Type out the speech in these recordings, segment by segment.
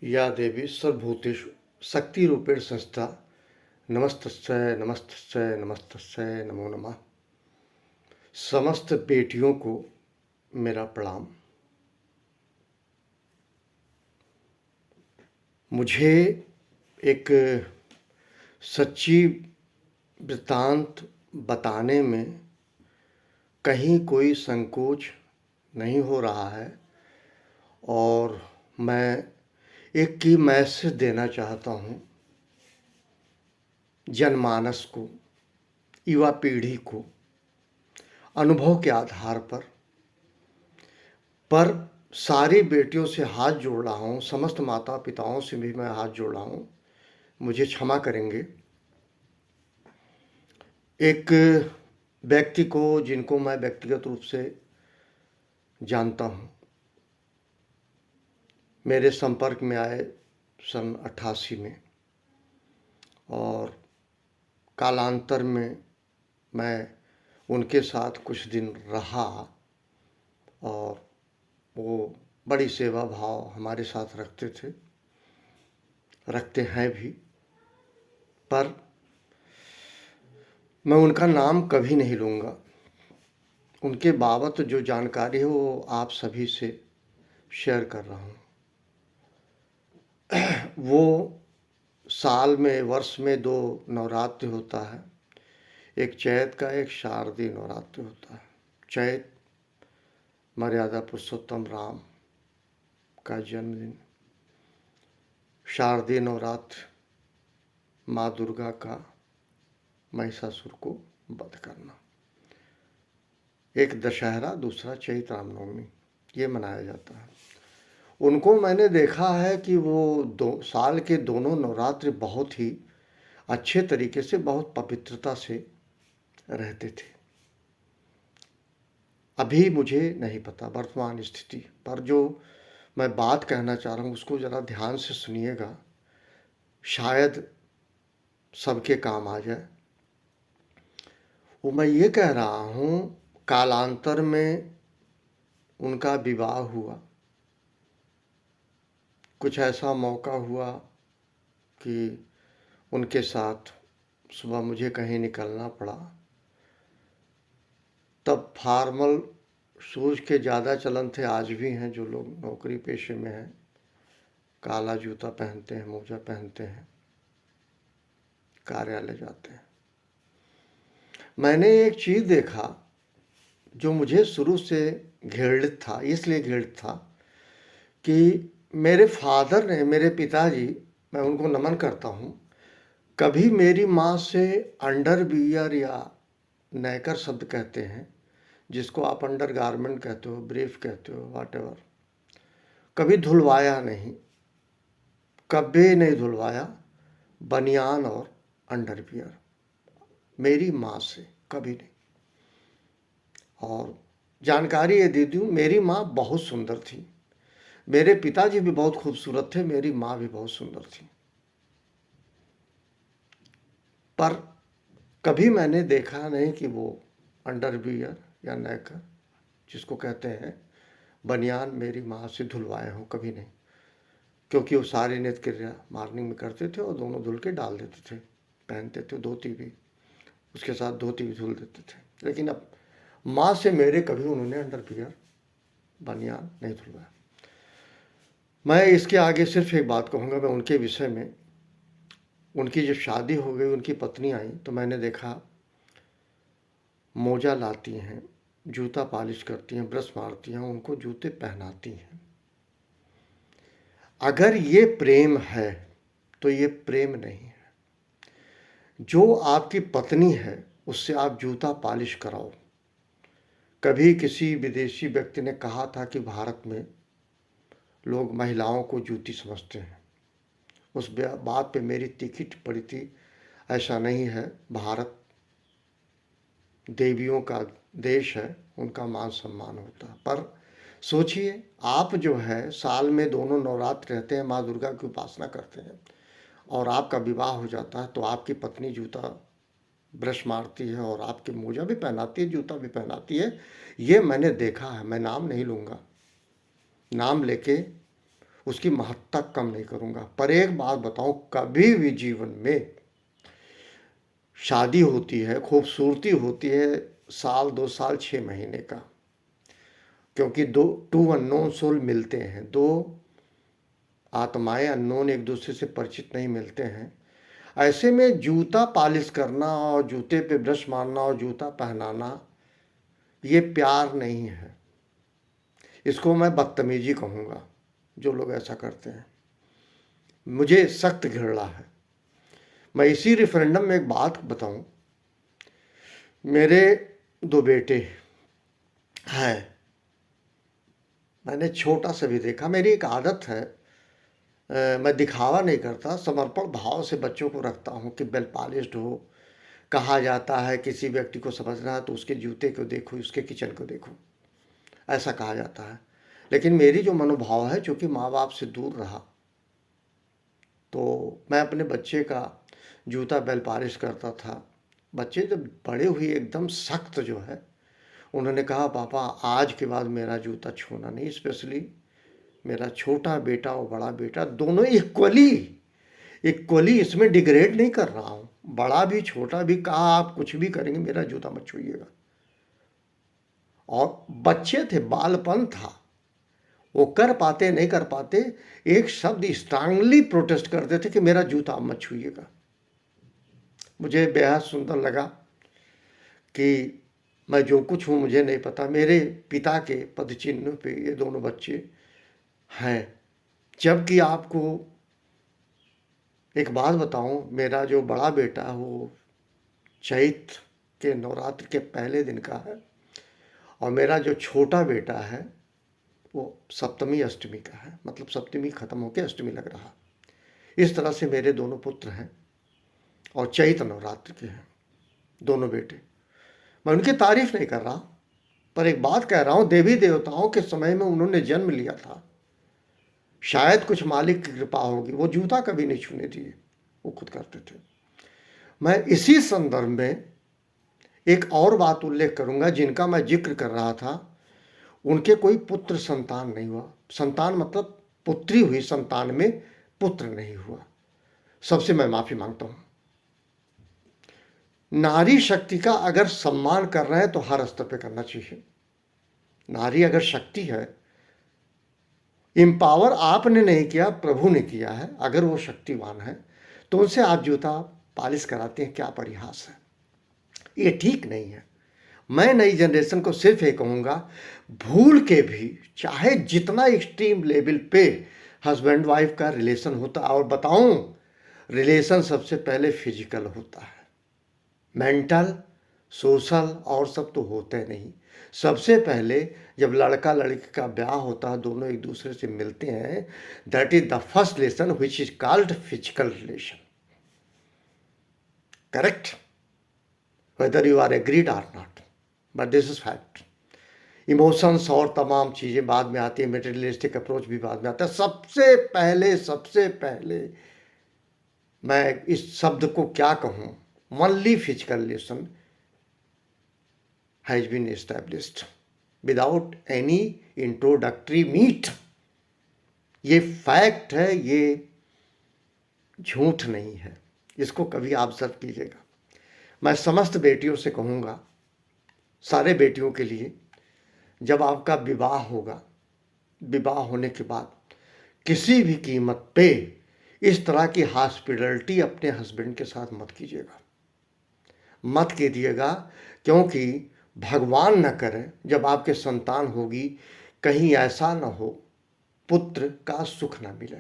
या देवी सर्वभूतेषु शक्तिरूपेण संस्थिता नमस्तस्यै नमस्तस्यै नमस्तस्यै नमो नमः। समस्त बेटियों को मेरा प्रणाम। मुझे एक सच्ची वृत्तांत बताने में कहीं कोई संकोच नहीं हो रहा है और मैं एक की मैसेज देना चाहता हूँ जनमानस को, युवा पीढ़ी को, अनुभव के आधार पर सारी बेटियों से हाथ जोड़ रहा हूँ, समस्त माता पिताओं से भी मैं हाथ जोड़ रहा हूँ, मुझे क्षमा करेंगे। एक व्यक्ति को जिनको मैं व्यक्तिगत रूप से जानता हूँ, मेरे संपर्क में आए सन 88 में और कालांतर में मैं उनके साथ कुछ दिन रहा और वो बड़ी सेवा भाव हमारे साथ रखते थे, रखते हैं भी। पर मैं उनका नाम कभी नहीं लूँगा। उनके बाबत जो जानकारी है वो आप सभी से शेयर कर रहा हूँ। वो साल में, वर्ष में 2 नवरात्र होता है, एक चैत का, एक शारदीय नवरात्र होता है। चैत मर्यादा पुरुषोत्तम राम का जन्मदिन, शारदीय नवरात्र माँ दुर्गा का महिषासुर को वध करना। एक दशहरा, दूसरा चैत रामनवमी, ये मनाया जाता है। उनको मैंने देखा है कि वो साल के दोनों नवरात्र बहुत ही अच्छे तरीके से, बहुत पवित्रता से रहते थे। अभी मुझे नहीं पता वर्तमान स्थिति, पर जो मैं बात कहना चाह रहा हूँ उसको ज़रा ध्यान से सुनिएगा, शायद सबके काम आ जाए। वो मैं ये कह रहा हूँ, कालांतर में उनका विवाह हुआ, कुछ ऐसा मौका हुआ कि उनके साथ सुबह मुझे कहीं निकलना पड़ा। तब फॉर्मल शूज़ के ज़्यादा चलन थे, आज भी हैं। जो लोग नौकरी पेशे में हैं काला जूता पहनते हैं, मोजा पहनते हैं, कार्यालय जाते हैं। मैंने एक चीज़ देखा जो मुझे शुरू से घृणित था, इसलिए घृणित था कि मेरे फादर ने, मेरे पिताजी, मैं उनको नमन करता हूँ, कभी मेरी माँ से अंडरवियर या नेकर शब्द कहते हैं, जिसको आप अंडर गारमेंट कहते हो, ब्रीफ कहते हो, व्हाटएवर, कभी धुलवाया नहीं, कभी नहीं धुलवाया। बनियान और अंडरवियर मेरी माँ से कभी नहीं। और जानकारी ये दे दूँ, मेरी माँ बहुत सुंदर थी, मेरे पिताजी भी बहुत खूबसूरत थे, मेरी माँ भी बहुत सुंदर थी। पर कभी मैंने देखा नहीं कि वो अंडरवियर या नेकर, जिसको कहते हैं बनियान, मेरी माँ से धुलवाए हों, कभी नहीं। क्योंकि वो सारी नित्य क्रिया मॉर्निंग में करते थे और दोनों धुल के डाल देते थे, पहनते थे धोती भी, उसके साथ धोती भी धुल देते थे। लेकिन अब माँ से मेरे कभी उन्होंने अंडरवियर, बनियान नहीं धुलवाया। मैं इसके आगे सिर्फ एक बात कहूँगा मैं उनके विषय में। उनकी जब शादी हो गई, उनकी पत्नी आई, तो मैंने देखा मोजा लाती हैं, जूता पॉलिश करती हैं, ब्रश मारती हैं, उनको जूते पहनाती हैं। अगर ये प्रेम है तो ये प्रेम नहीं है। जो आपकी पत्नी है उससे आप जूता पॉलिश कराओ। कभी किसी विदेशी व्यक्ति ने कहा था कि भारत में लोग महिलाओं को जूती समझते हैं। उस बात पे मेरी तीखी टिप्पणी थी, ऐसा नहीं है। भारत देवियों का देश है, उनका मान सम्मान होता है। पर सोचिए, आप जो है साल में दोनों नवरात्र रहते हैं, माँ दुर्गा की उपासना करते हैं, और आपका विवाह हो जाता है तो आपकी पत्नी जूता ब्रश मारती है और आपके मोजा भी पहनाती है, जूता भी पहनाती है। ये मैंने देखा है, मैं नाम नहीं लूँगा। नाम लेके उसकी महत्ता कम नहीं करूँगा। पर एक बात बताऊँ, कभी भी जीवन में शादी होती है, खूबसूरती होती है साल 2 साल 6 महीने का, क्योंकि टू अननोन सोल मिलते हैं, दो आत्माएं अननोन एक दूसरे से परिचित नहीं मिलते हैं। ऐसे में जूता पॉलिश करना और जूते पे ब्रश मारना और जूता पहनाना ये प्यार नहीं है, इसको मैं बदतमीजी कहूँगा जो लोग ऐसा करते हैं। मुझे सख्त घृणा है। मैं इसी रेफरेंडम में एक बात बताऊं, मेरे 2 बेटे हैं, मैंने छोटा सा भी देखा। मेरी एक आदत है, मैं दिखावा नहीं करता, समर्पण भाव से बच्चों को रखता हूं कि वेल पॉलिश्ड हो। कहा जाता है किसी व्यक्ति को समझना है तो उसके जूते को देखो, उसके किचन को देखो, ऐसा कहा जाता है। लेकिन मेरी जो मनोभाव है, चूँकि माँ बाप से दूर रहा, तो मैं अपने बच्चे का जूता बेल पॉलिश करता था। बच्चे जब बड़े हुए एकदम सख्त जो है, उन्होंने कहा पापा आज के बाद मेरा जूता छूना नहीं। स्पेशली मेरा छोटा बेटा और बड़ा बेटा दोनों इक्वली इसमें डिग्रेड नहीं कर रहा हूँ, बड़ा भी छोटा भी, कहा आप कुछ भी करेंगे मेरा जूता मत छूइएगा। और बच्चे थे, बालपन था, वो कर पाते नहीं कर पाते, एक शब्द स्ट्रांगली प्रोटेस्ट करते थे कि मेरा जूता मत छूइएगा। मुझे बेहद सुंदर लगा कि मैं जो कुछ हूँ मुझे नहीं पता, मेरे पिता के पदचिन्ह पे ये दोनों बच्चे हैं। जबकि आपको एक बात बताऊं, मेरा जो बड़ा बेटा है वो चैत्र के नवरात्र के पहले दिन का है, और मेरा जो छोटा बेटा है वो सप्तमी अष्टमी का है, मतलब सप्तमी खत्म होकर अष्टमी लग रहा। इस तरह से मेरे दोनों पुत्र हैं और चैत्र नवरात्र के हैं दोनों बेटे। मैं उनकी तारीफ नहीं कर रहा, पर एक बात कह रहा हूँ, देवी देवताओं के समय में उन्होंने जन्म लिया था, शायद कुछ मालिक की कृपा होगी, वो जूता कभी नहीं छूने दिए, वो खुद करते थे। मैं इसी संदर्भ में एक और बात उल्लेख करूंगा, जिनका मैं जिक्र कर रहा था, उनके कोई पुत्र संतान नहीं हुआ। संतान मतलब पुत्री हुई, संतान में पुत्र नहीं हुआ। सबसे मैं माफी मांगता हूं। नारी शक्ति का अगर सम्मान कर रहे हैं तो हर स्तर पे करना चाहिए। नारी अगर शक्ति है, एम्पावर आपने नहीं किया, प्रभु ने किया है। अगर वो शक्तिवान है तो उनसे आप जूता पॉलिश कराते हैं, क्या परिहास है, ये ठीक नहीं है। मैं नई जनरेशन को सिर्फ ये कहूँगा, भूल के भी चाहे जितना एक्सट्रीम लेवल पे हस्बैंड वाइफ का रिलेशन होता, और बताऊं, रिलेशन सबसे पहले फिजिकल होता है, मेंटल सोशल और सब तो होते नहीं। सबसे पहले जब लड़का लड़की का ब्याह होता है, दोनों एक दूसरे से मिलते हैं, that is the first lesson which is called physical relation. Correct, whether you are agreed or not, but this is fact. Emotions और तमाम चीज़ें बाद में आती है, मेटेरियलिस्टिक अप्रोच भी बाद में आता है। सबसे पहले मैं इस शब्द को क्या कहूँ, only physical relation has been established without any introductory meet. ये फैक्ट है, ये झूठ नहीं है, इसको कभी ऑब्जर्व कीजिएगा। मैं समस्त बेटियों से कहूँगा, सारे बेटियों के लिए, जब आपका विवाह होगा, विवाह होने के बाद किसी भी कीमत पे इस तरह की हॉस्पिटलिटी अपने हस्बैंड के साथ मत कीजिएगा, मत कीजिएगा। क्योंकि भगवान न करे जब आपके संतान होगी, कहीं ऐसा न हो पुत्र का सुख न मिले,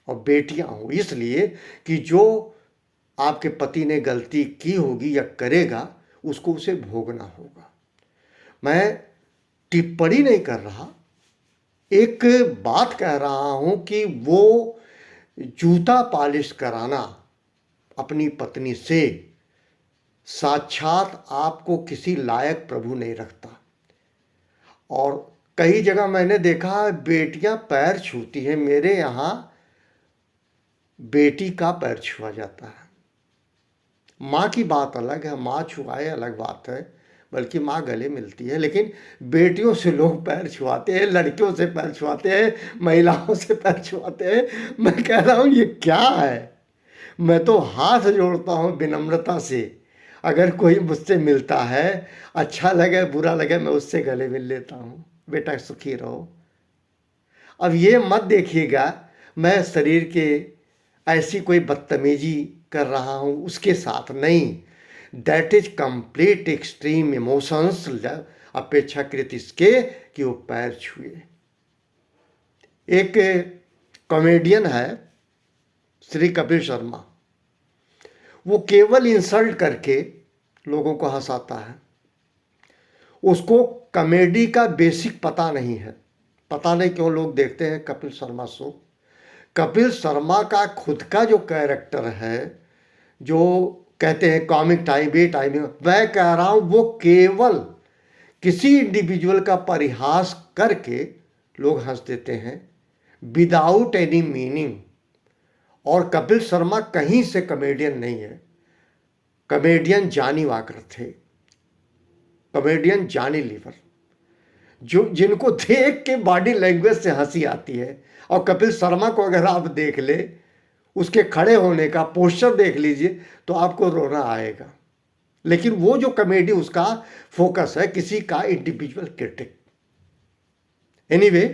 और बेटियां हो, इसलिए कि जो आपके पति ने गलती की होगी या करेगा, उसको उसे भोगना होगा। मैं टिप्पणी नहीं कर रहा, एक बात कह रहा हूं कि वो जूता पॉलिश कराना अपनी पत्नी से साक्षात आपको किसी लायक प्रभु नहीं रखता। और कई जगह मैंने देखा बेटियां पैर छूती हैं, मेरे यहां बेटी का पैर छुआ जाता है। माँ की बात अलग है, माँ छुआए अलग बात है, बल्कि माँ गले मिलती है। लेकिन बेटियों से लोग पैर छुआते हैं, लड़कियों से पैर छुआते हैं, महिलाओं से पैर छुआते हैं। मैं कह रहा हूँ ये क्या है? मैं तो हाथ जोड़ता हूँ विनम्रता से। अगर कोई मुझसे मिलता है, अच्छा लगे बुरा लगे, मैं उससे गले मिल लेता हूँ। बेटा सुखी रहो। अब ये मत देखिएगा मैं शरीर के ऐसी कोई बदतमीजी कर रहा हूँ उसके साथ, नहीं। That is complete extreme emotions अपेक्षाकृत इसके कि वो पैर छुए। एक कॉमेडियन है श्री कपिल शर्मा, वो केवल इंसल्ट करके लोगों को हंसाता है। उसको कॉमेडी का बेसिक पता नहीं है। पता नहीं क्यों लोग देखते हैं कपिल शर्मा शो। कपिल शर्मा का खुद का जो कैरेक्टर है, जो कहते हैं कॉमिक टाइम बे टाइम, मैं कह रहा हूँ वो केवल किसी इंडिविजुअल का परिहास करके लोग हंस देते हैं विदाउट एनी मीनिंग। और कपिल शर्मा कहीं से कॉमेडियन नहीं है। कॉमेडियन जॉनी वॉकर थे, कॉमेडियन जॉनी लीवर, जो जिनको देख के बॉडी लैंग्वेज से हंसी आती है। और कपिल शर्मा को अगर आप देख ले, उसके खड़े होने का पोस्चर देख लीजिए तो आपको रोना आएगा। लेकिन वो जो कॉमेडी उसका फोकस है किसी का इंडिविजुअल क्रिटिक। एनीवे,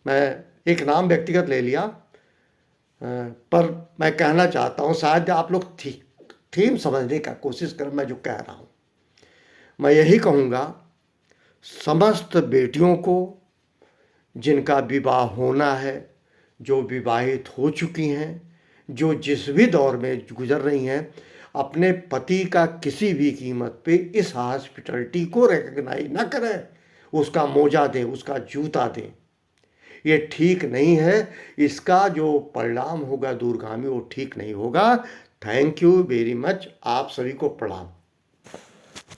मैं एक नाम व्यक्तिगत ले लिया, पर मैं कहना चाहता हूँ शायद आप लोग थीम समझने का कोशिश करें। मैं जो कह रहा हूँ, मैं यही कहूँगा समस्त बेटियों को जिनका विवाह होना है, जो विवाहित हो चुकी हैं, जो जिस भी दौर में गुजर रही हैं, अपने पति का किसी भी कीमत पे इस हॉस्पिटलिटी को रिकग्नाइज ना करें, उसका मोजा दें, उसका जूता दें। ये ठीक नहीं है। इसका जो परिणाम होगा दूरगामी, वो ठीक नहीं होगा। Thank you very much. आप सभी को प्रणाम।